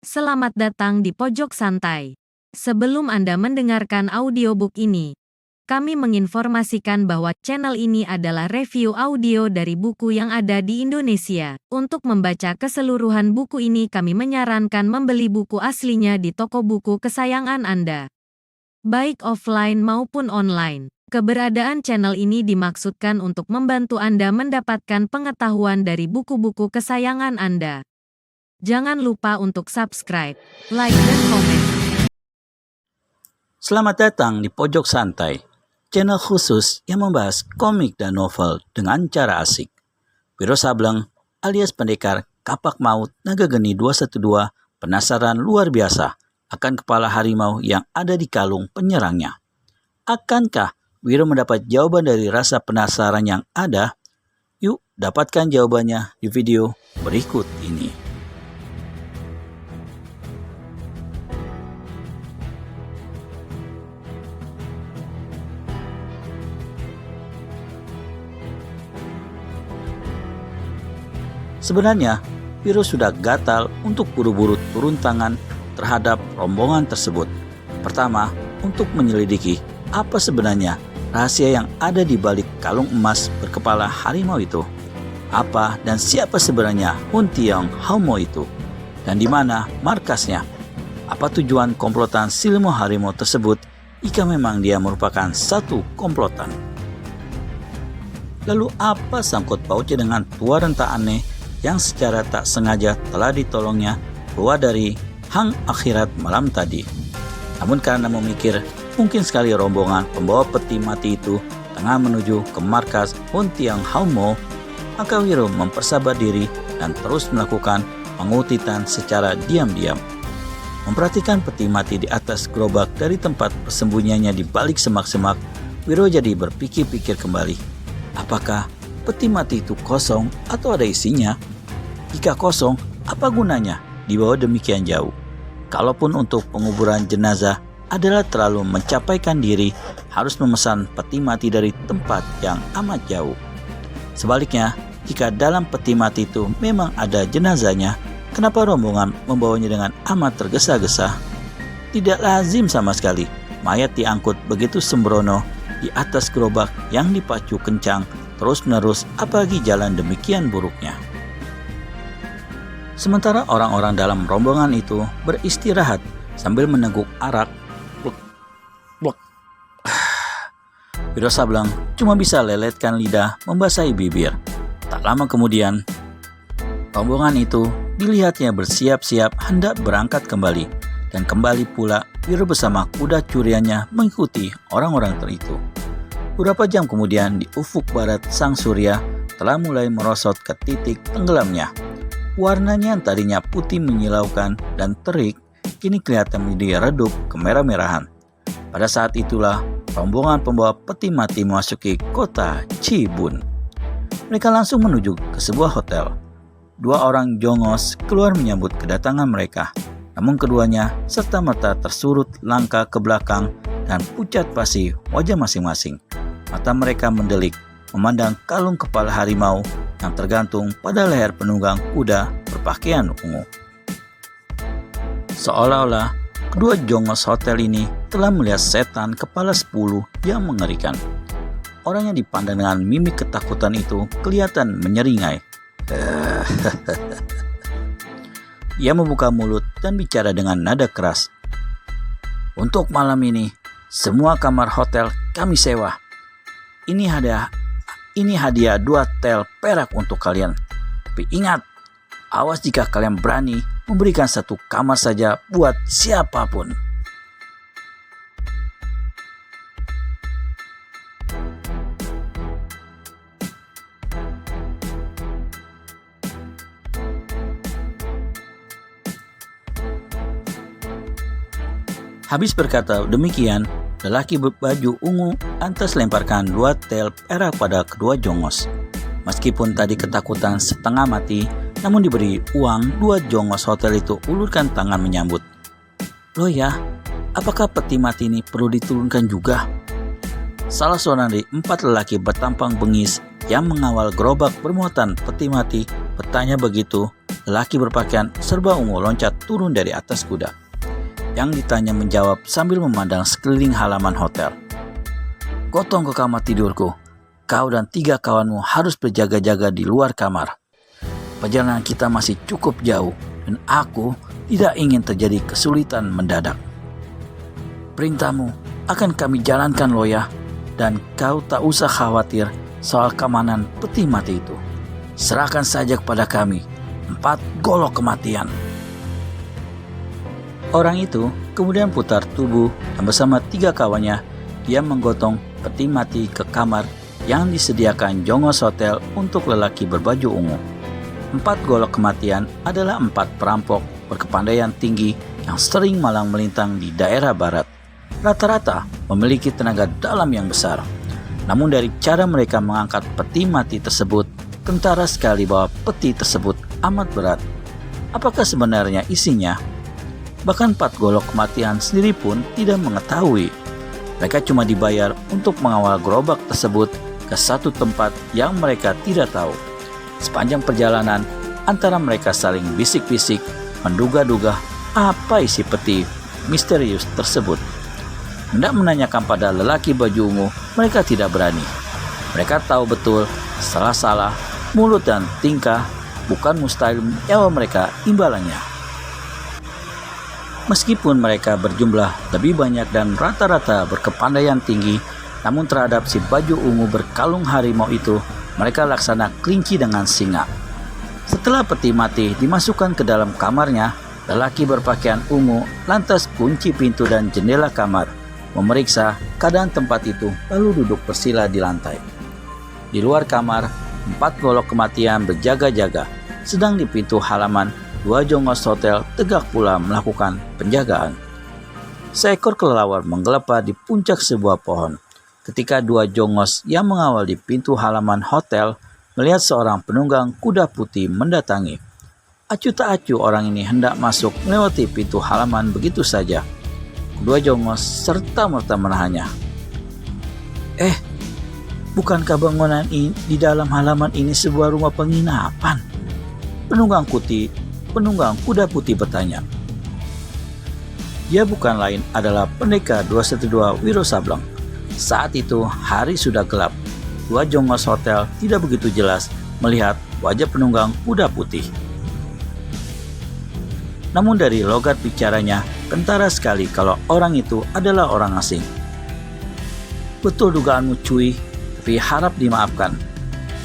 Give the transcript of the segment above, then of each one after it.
Selamat datang di Pojok Santai. Sebelum Anda mendengarkan audiobook ini, kami menginformasikan bahwa channel ini adalah review audio dari buku yang ada di Indonesia. Untuk membaca keseluruhan buku ini, kami menyarankan membeli buku aslinya di toko buku kesayangan Anda, baik offline maupun online. Keberadaan channel ini dimaksudkan untuk membantu Anda mendapatkan pengetahuan dari buku-buku kesayangan Anda. Jangan lupa untuk subscribe, like, dan komen. Selamat datang di Pojok Santai, channel khusus yang membahas komik dan novel dengan cara asik. Wiro Sableng alias pendekar Kapak Maut Naga Geni 212 penasaran luar biasa akan kepala harimau yang ada di kalung penyerangnya. Akankah Wiro mendapat jawaban dari rasa penasaran yang ada? Yuk dapatkan jawabannya di video berikut ini. Sebenarnya, Wiro sudah gatal untuk buru-buru turun tangan terhadap rombongan tersebut. Pertama, untuk menyelidiki apa sebenarnya rahasia yang ada di balik kalung emas berkepala harimau itu. Apa dan siapa sebenarnya Huntiong Haumo itu? Dan di mana markasnya? Apa tujuan komplotan Silmo Harimau tersebut jika memang dia merupakan satu komplotan? Lalu apa sangkut pautnya dengan tua renta aneh yang secara tak sengaja telah ditolongnya keluar dari hang akhirat malam tadi? Namun karena memikir mungkin sekali rombongan pembawa peti mati itu tengah menuju ke markas Huntiong Haumo, maka Wiro mempersabar diri dan terus melakukan pengutitan secara diam-diam. Memperhatikan peti mati di atas gerobak dari tempat persembunyiannya di balik semak-semak, Wiro jadi berpikir-pikir kembali. Apakah peti mati itu kosong atau ada isinya? Jika kosong, apa gunanya dibawa demikian jauh? Kalaupun untuk penguburan jenazah adalah terlalu mencapaikan diri, harus memesan peti mati dari tempat yang amat jauh. Sebaliknya, jika dalam peti mati itu memang ada jenazahnya, kenapa rombongan membawanya dengan amat tergesa-gesa? Tidak lazim sama sekali mayat diangkut begitu sembrono di atas gerobak yang dipacu kencang terus-menerus, apalagi jalan demikian buruknya. Sementara orang-orang dalam rombongan itu beristirahat sambil meneguk arak, blok. Wiro Sableng cuma bisa leletkan lidah membasahi bibir. Tak lama kemudian, rombongan itu dilihatnya bersiap-siap hendak berangkat kembali. Dan kembali pula Wiro bersama kuda curiannya mengikuti orang-orang itu. Beberapa jam kemudian di ufuk barat sang surya telah mulai merosot ke titik tenggelamnya. Warnanya yang tadinya putih menyilaukan dan terik, kini kelihatan menjadi redup kemerah-merahan. Pada saat itulah rombongan pembawa peti mati memasuki kota Cibun. Mereka langsung menuju ke sebuah hotel. Dua orang jongos keluar menyambut kedatangan mereka. Namun keduanya serta-merta tersurut langkah ke belakang dan pucat pasi wajah masing-masing. Mata mereka mendelik memandang kalung kepala harimau yang tergantung pada leher penunggang kuda berpakaian ungu. Seolah-olah kedua jongos hotel ini telah melihat setan kepala 10 yang mengerikan. Orang yang dipandang dengan mimik ketakutan itu kelihatan menyeringai. Ia membuka mulut dan bicara dengan nada keras. Untuk malam ini, semua kamar hotel kami sewa. Ini hadiah 2 tel perak untuk kalian. Tapi ingat, awas jika kalian berani memberikan 1 kamar saja buat siapapun. Habis berkata demikian, lelaki berbaju ungu lantas lemparkan 2 tel perak pada kedua jongos. Meskipun tadi ketakutan setengah mati, namun diberi uang, 2 jongos hotel itu ulurkan tangan menyambut. Loh ya, apakah peti mati ini perlu diturunkan juga? Salah seorang dari 4 lelaki bertampang bengis yang mengawal gerobak bermuatan peti mati bertanya begitu, lelaki berpakaian serba ungu loncat turun dari atas kuda. Yang ditanya menjawab sambil memandang sekeliling halaman hotel. "Gotong ke kamar tidurku. Kau dan 3 kawanmu harus berjaga-jaga di luar kamar. Perjalanan kita masih cukup jauh dan aku tidak ingin terjadi kesulitan mendadak. Perintahmu akan kami jalankan, Loya, dan kau tak usah khawatir soal keamanan peti mati itu. Serahkan saja kepada kami 4 golok kematian." Orang itu kemudian putar tubuh dan bersama 3 kawannya dia menggotong peti mati ke kamar yang disediakan Jongos Hotel untuk lelaki berbaju ungu. 4 golok kematian adalah 4 perampok berkepandaian tinggi yang sering malang melintang di daerah barat. Rata-rata memiliki tenaga dalam yang besar. Namun dari cara mereka mengangkat peti mati tersebut, kentara sekali bahwa peti tersebut amat berat. Apakah sebenarnya isinya? Bahkan 4 golok kematian sendiri pun tidak mengetahui. Mereka cuma dibayar untuk mengawal gerobak tersebut ke satu tempat yang mereka tidak tahu. Sepanjang perjalanan, antara mereka saling bisik-bisik, menduga-duga apa isi peti misterius tersebut. Hendak menanyakan pada lelaki baju ungu, mereka tidak berani. Mereka tahu betul, salah-salah, mulut dan tingkah bukan mustahil nyawa mereka imbalannya. Meskipun mereka berjumlah lebih banyak dan rata-rata berkepandaian tinggi, namun terhadap si baju ungu berkalung harimau itu, mereka laksana kelinci dengan singa. Setelah peti mati dimasukkan ke dalam kamarnya, lelaki berpakaian ungu lantas kunci pintu dan jendela kamar, memeriksa keadaan tempat itu, lalu duduk bersila di lantai. Di luar kamar, 4 golok kematian berjaga-jaga, sedang di pintu halaman 2 Jongos Hotel tegak pula melakukan penjagaan. Seekor kelelawar menggelepar di puncak sebuah pohon. Ketika 2 Jongos yang mengawal di pintu halaman hotel melihat seorang penunggang kuda putih mendatangi. Acuh tak acuh orang ini hendak masuk melewati pintu halaman begitu saja. Kedua Jongos serta-merta menahannya. Bukankah bangunan ini di dalam halaman ini sebuah rumah penginapan? Penunggang kuda putih bertanya. Dia bukan lain adalah pendekar 212 Wiro Sableng. Saat itu hari sudah gelap. 2 Jongos Hotel tidak begitu jelas melihat wajah penunggang kuda putih. Namun dari logat bicaranya, kentara sekali kalau orang itu adalah orang asing. Betul dugaanmu, cuy, tapi harap dimaafkan.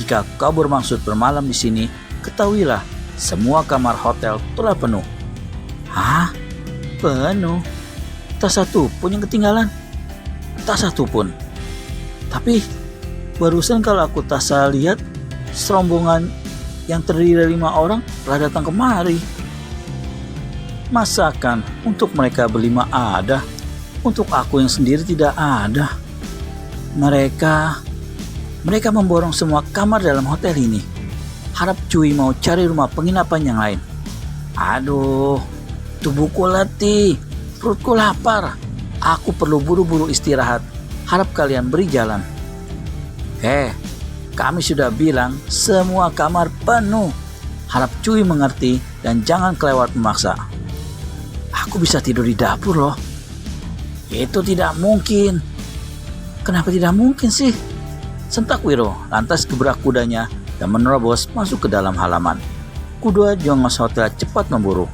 Jika kau bermaksud bermalam di sini, ketahuilah semua kamar hotel telah penuh. Hah? Penuh? Tak satu pun yang ketinggalan? Tak satu pun. Tapi barusan kalau aku tak salah lihat, serombongan yang terdiri dari 5 orang telah datang kemari. Masakan untuk mereka berlima ada, untuk aku yang sendiri tidak ada. Mereka memborong semua kamar dalam hotel ini. Harap cuy mau cari rumah penginapan yang lain. Aduh, tubuhku letih, perutku lapar. Aku perlu buru-buru istirahat. Harap kalian beri jalan. Kami sudah bilang semua kamar penuh. Harap cuy mengerti dan jangan kelewat memaksa. Aku bisa tidur di dapur loh. Itu tidak mungkin. Kenapa tidak mungkin sih? Sentak Wiro lantas gebrak kudanya dan menerobos masuk ke dalam halaman. Kedua Jongos Hotel cepat memburu.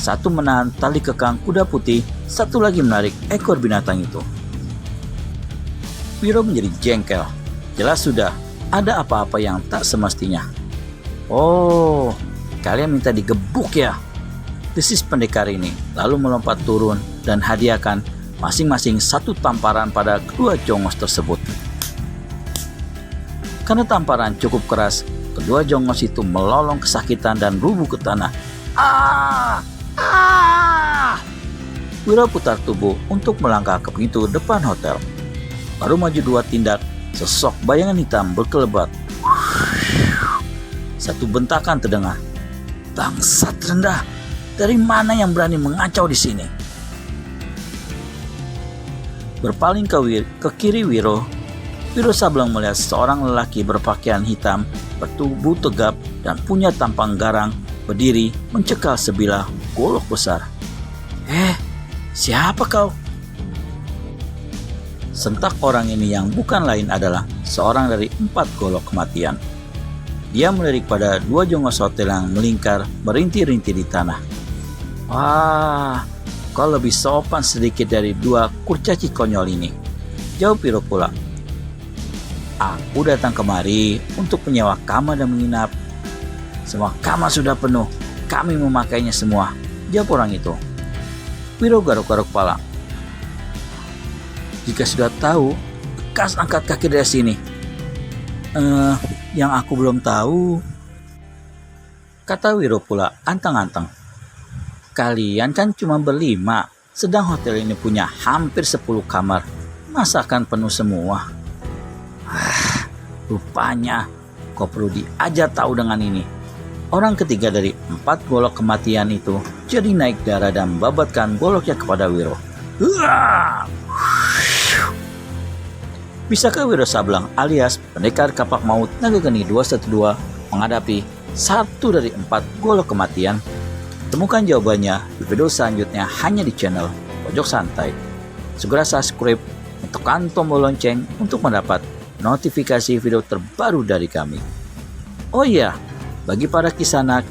Satu menahan tali kekang kuda putih, satu lagi menarik ekor binatang itu. Wiro menjadi jengkel. Jelas sudah ada apa-apa yang tak semestinya. Oh, kalian minta digebuk ya? Desis pendekar ini, lalu melompat turun dan hadiahkan masing-masing 1 tamparan pada kedua Jongos tersebut. Karena tamparan cukup keras, kedua Jongos itu melolong kesakitan dan rubuh ke tanah. Wiro putar tubuh untuk melangkah ke pintu depan hotel. Baru maju 2 tindak, sesosok bayangan hitam berkelebat. Satu bentakan terdengar. Bangsat rendah, dari mana yang berani mengacau di sini? Berpaling ke kiri Wiro Sableng melihat seorang lelaki berpakaian hitam, bertubuh tegap dan punya tampang garang berdiri mencekal sebilah golok besar. Siapa kau? Sentak orang ini yang bukan lain adalah seorang dari 4 golok kematian. Dia melirik pada 2 jongos hotel yang melingkar merintih-rintih di tanah. Wah, kau lebih sopan sedikit dari 2 kurcaci konyol ini, jawab Wiro pula. Aku datang kemari untuk menyewa kamar dan menginap. Semua kamar sudah penuh, kami memakainya semua, jawab orang itu. Wiro garuk-garuk kepala. Jika sudah tahu, lekas angkat kaki dari sini. Yang aku belum tahu, kata Wiro pula antang-antang. Kalian kan cuma berlima, sedang hotel ini punya hampir 10 kamar. Masa akan penuh semua? Rupanya kau perlu diajar tahu dengan ini. Orang ketiga dari 4 golok kematian itu jadi naik darah dan babatkan goloknya kepada Wiro. Bisakah Wiro Sableng alias pendekar kapak maut naga geni 212 menghadapi 1 dari 4 golok kematian? Temukan jawabannya di video selanjutnya hanya di channel Pojok Santai. Segera subscribe dan tekan tombol lonceng untuk mendapat notifikasi video terbaru dari kami. Oh iya, bagi para kisanak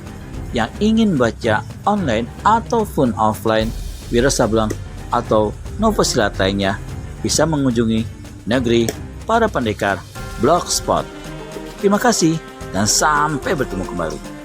yang ingin baca online ataupun offline Wiro Sableng atau novel silat lainnya bisa mengunjungi Negeri Para Pendekar Blogspot. Terima kasih dan sampai bertemu kembali.